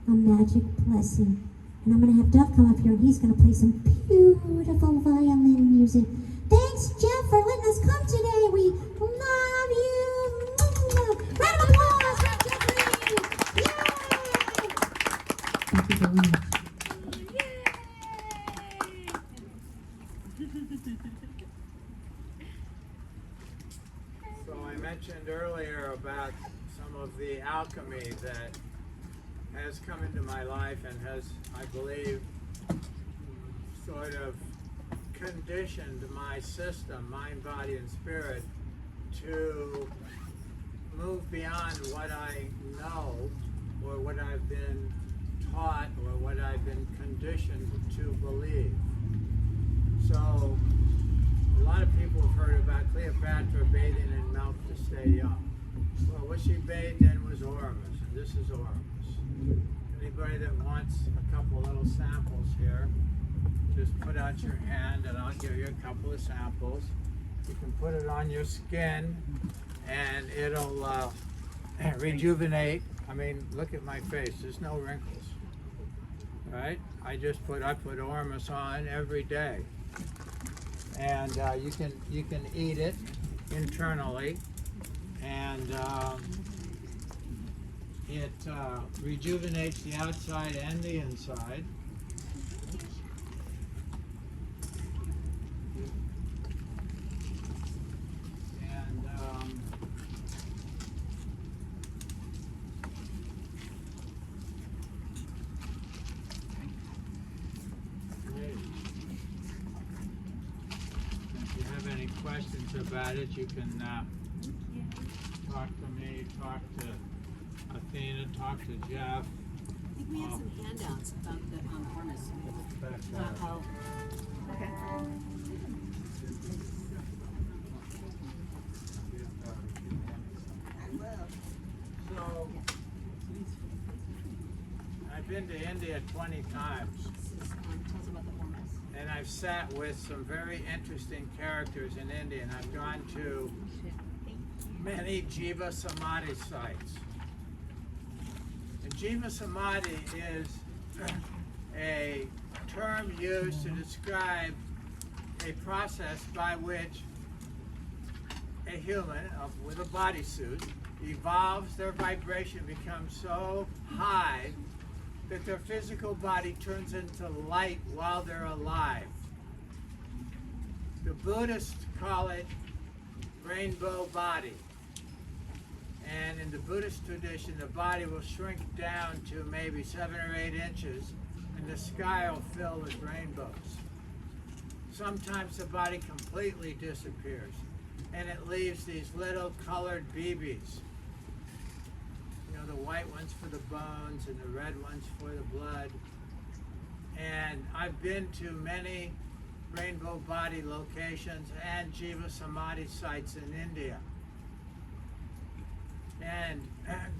a magic blessing. And I'm going to have Duff come up here, and he's going to play some beautiful violin music. Thanks, Jeff, for letting us come today. We love you. Round of applause for Jeffrey. Yay! Thank you very much. So I mentioned earlier about some of the alchemy that has come into my life and has, I believe, sort of conditioned my system, mind, body, and spirit, to move beyond what I know or what I've been taught or what I've been conditioned to believe. So a lot of people have heard about Cleopatra bathing in milk to stay young. Well, what she bathed in was Ormus, and this is Ormus. Anybody that wants a couple little samples here, just put out your hand and I'll give you a couple of samples. You can put it on your skin and it'll rejuvenate. I mean, look at my face, there's no wrinkles. Right? I put Ormus on every day. And you can eat it internally, and it rejuvenates the outside and the inside. And if you have any questions about it, you can talk to me, talk to Athena, talk to Jeff. I think we have some handouts about the Ormus. Oh, okay. So, I've been to India 20 times, Tell us about the Ormus. and I've sat with some very interesting characters in India, and I've gone to many Jiva Samadhi sites. And Jiva Samadhi is a term used to describe a process by which a human with a bodysuit evolves, their vibration becomes so high that their physical body turns into light while they're alive. The Buddhists call it rainbow body. And in the Buddhist tradition, the body will shrink down to maybe 7 or 8 inches, and the sky will fill with rainbows. Sometimes the body completely disappears, and it leaves these little colored BBs. You know, the white ones for the bones and the red ones for the blood. And I've been to many rainbow body locations and Jiva Samadhi sites in India. And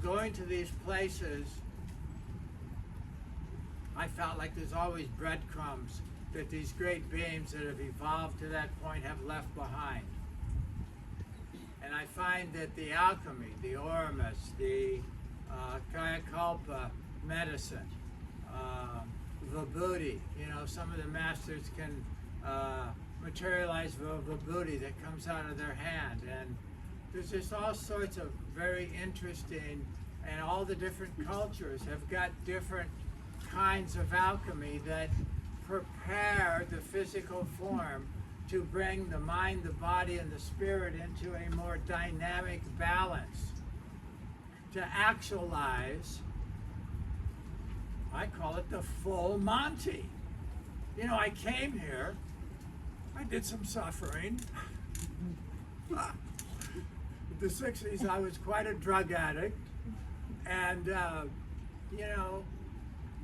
going to these places, I felt like there's always breadcrumbs that these great beings that have evolved to that point have left behind. And I find that the alchemy, the Ormus, the Kayakalpa medicine, Vibhuti, you know, some of the masters can materialize Vibhuti that comes out of their hand. And there's just all sorts of very interesting, and all the different cultures have got different kinds of alchemy that prepare the physical form to bring the mind, the body, and the spirit into a more dynamic balance. To actualize, I call it the full Monty. You know, I came here, I did some suffering. In the 60s, I was quite a drug addict, and you know,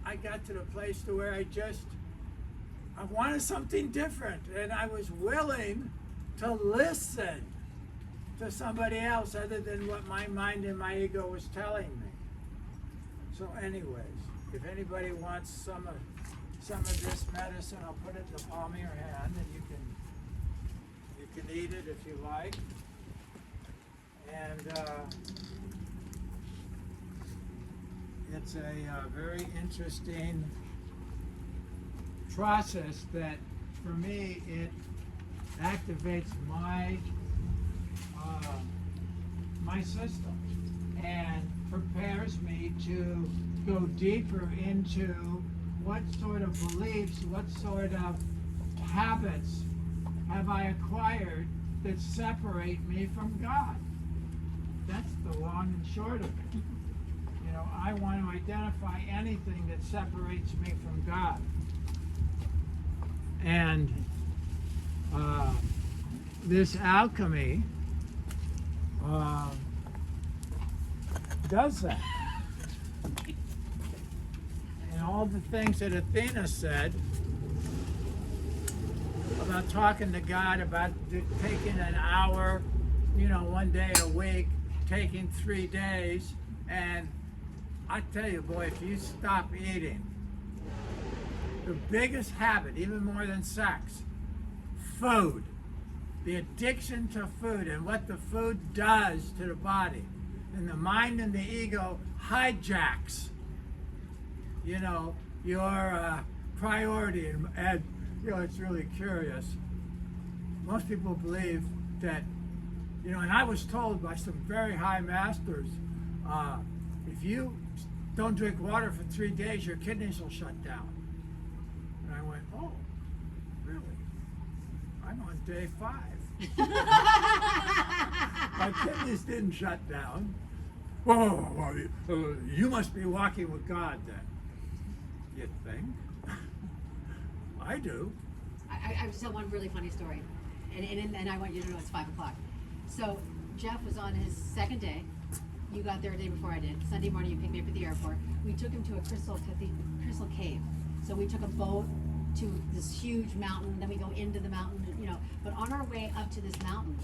I got to the place to where I wanted something different, and I was willing to listen to somebody else other than what my mind and my ego was telling me. So anyways, if anybody wants some of this medicine, I'll put it in the palm of your hand, and you can eat it if you like. And it's a very interesting process that, for me, it activates my my system and prepares me to go deeper into what sort of beliefs, what sort of habits have I acquired that separate me from God. That's the long and short of it. You know, I want to identify anything that separates me from God. And this alchemy does that. all the things that Athena said about talking to God, about taking an hour, one day a week, taking 3 days, and I tell you, boy, if you stop eating, the biggest habit, even more than sex, food, the addiction to food and what the food does to the body, and the mind and the ego hijacks, your priority, and it's really curious. Most people believe that, and I was told by some very high masters, if you don't drink water for 3 days, your kidneys will shut down. And I went, oh, really? I'm on day 5. My kidneys didn't shut down. Oh, well, you must be walking with God then. You think? I do. I just tell one really funny story, and I want you to know it's 5 o'clock. So Jeff was on his second day. You got there a day before I did. Sunday morning, you picked me up at the airport. We took him to a crystal cave. So we took a boat to this huge mountain. Then we go into the mountain, But on our way up to this mountain,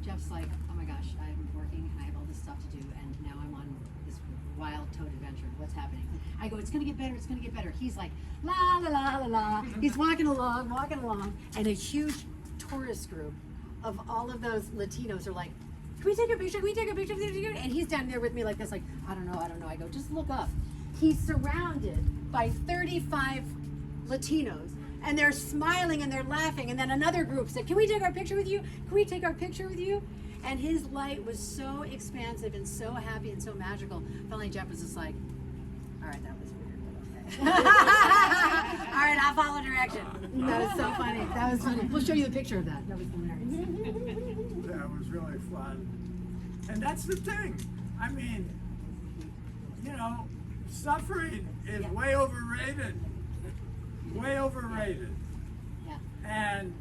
Jeff's like, "Oh my gosh, I'm working and I have all this stuff to do, and now I'm on this wild toad adventure. What's happening?" I go, "It's gonna get better. It's gonna get better." He's like, "La la la la la." He's walking along, and a huge tourist group of all of those Latinos are like, "Can we take a picture? Can we take a picture? And he's down there with me like this, like, I don't know. I go, "Just look up." He's surrounded by 35 Latinos, and they're smiling and they're laughing. And then another group said, "Can we take our picture with you? Can we take our picture with you?" And his light was so expansive and so happy and so magical. Finally, Jeff was just like, "All right, that was weird, but okay." All right, I'll follow direction. That was so funny. That was funny. We'll show you a picture of that. That was hilarious. That was really fun. And that's the thing. I mean, suffering is way overrated. Way overrated. Yeah. And,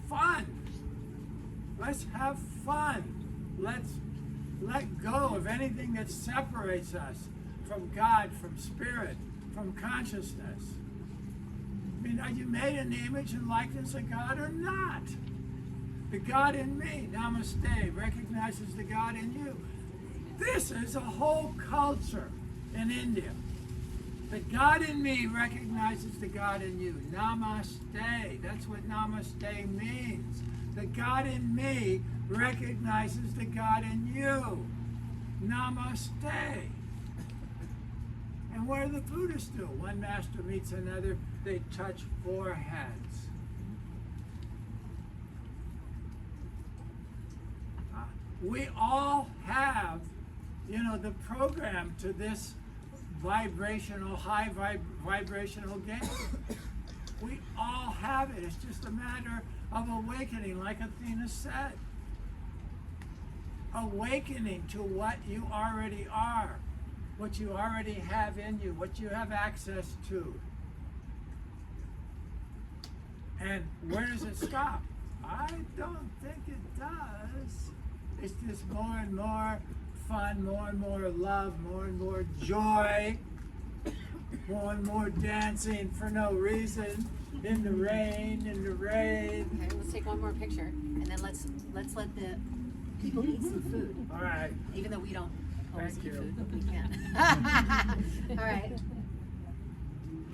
fun. Let's have fun. Let's let go of anything that separates us from God, from spirit, from consciousness. I mean, are you made in the image and likeness of God or not? The God in me, namaste, recognizes the God in you. This is a whole culture in India. The God in me recognizes the God in you. Namaste. That's what namaste means. The God in me recognizes the God in you. Namaste. And what do the Buddhists do? One master meets another, they touch foreheads. We all have, the program to this vibrational, high vibrational game. We all have it. It's just a matter of awakening, like Athena said. Awakening to what you already are, what you already have in you, what you have access to. And where does it stop? I don't think it does. It's just more and more fun, more and more love, more and more joy, more and more dancing for no reason, in the rain, Okay, let's take one more picture, and then let's let the people eat some food. All right. Even though we don't always Thank eat you. food, but we can. All right.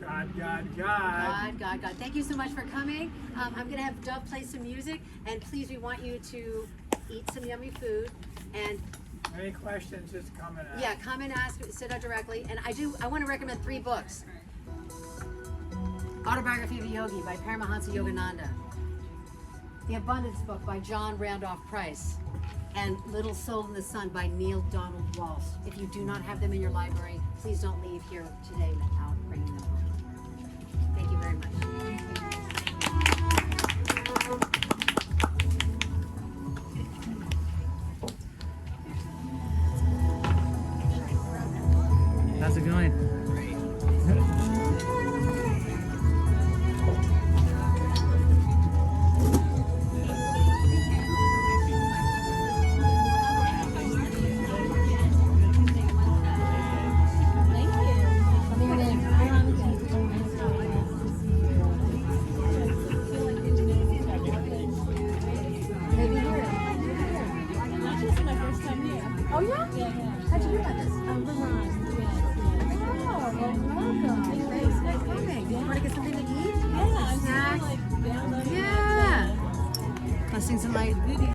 God. God. Thank you so much for coming. I'm going to have Dove play some music, and please, we want you to eat some yummy food. And Any questions, just come and ask. yeah, come and ask Siddha directly. And I want to recommend 3 books. Autobiography of a Yogi by Paramahansa Yogananda. The Abundance Book by John Randolph Price. And Little Soul in the Sun by Neil Donald Walsh. If you do not have them in your library, please don't leave here today without bringing them home. Thank you very much. How's it going? Thank you. light video.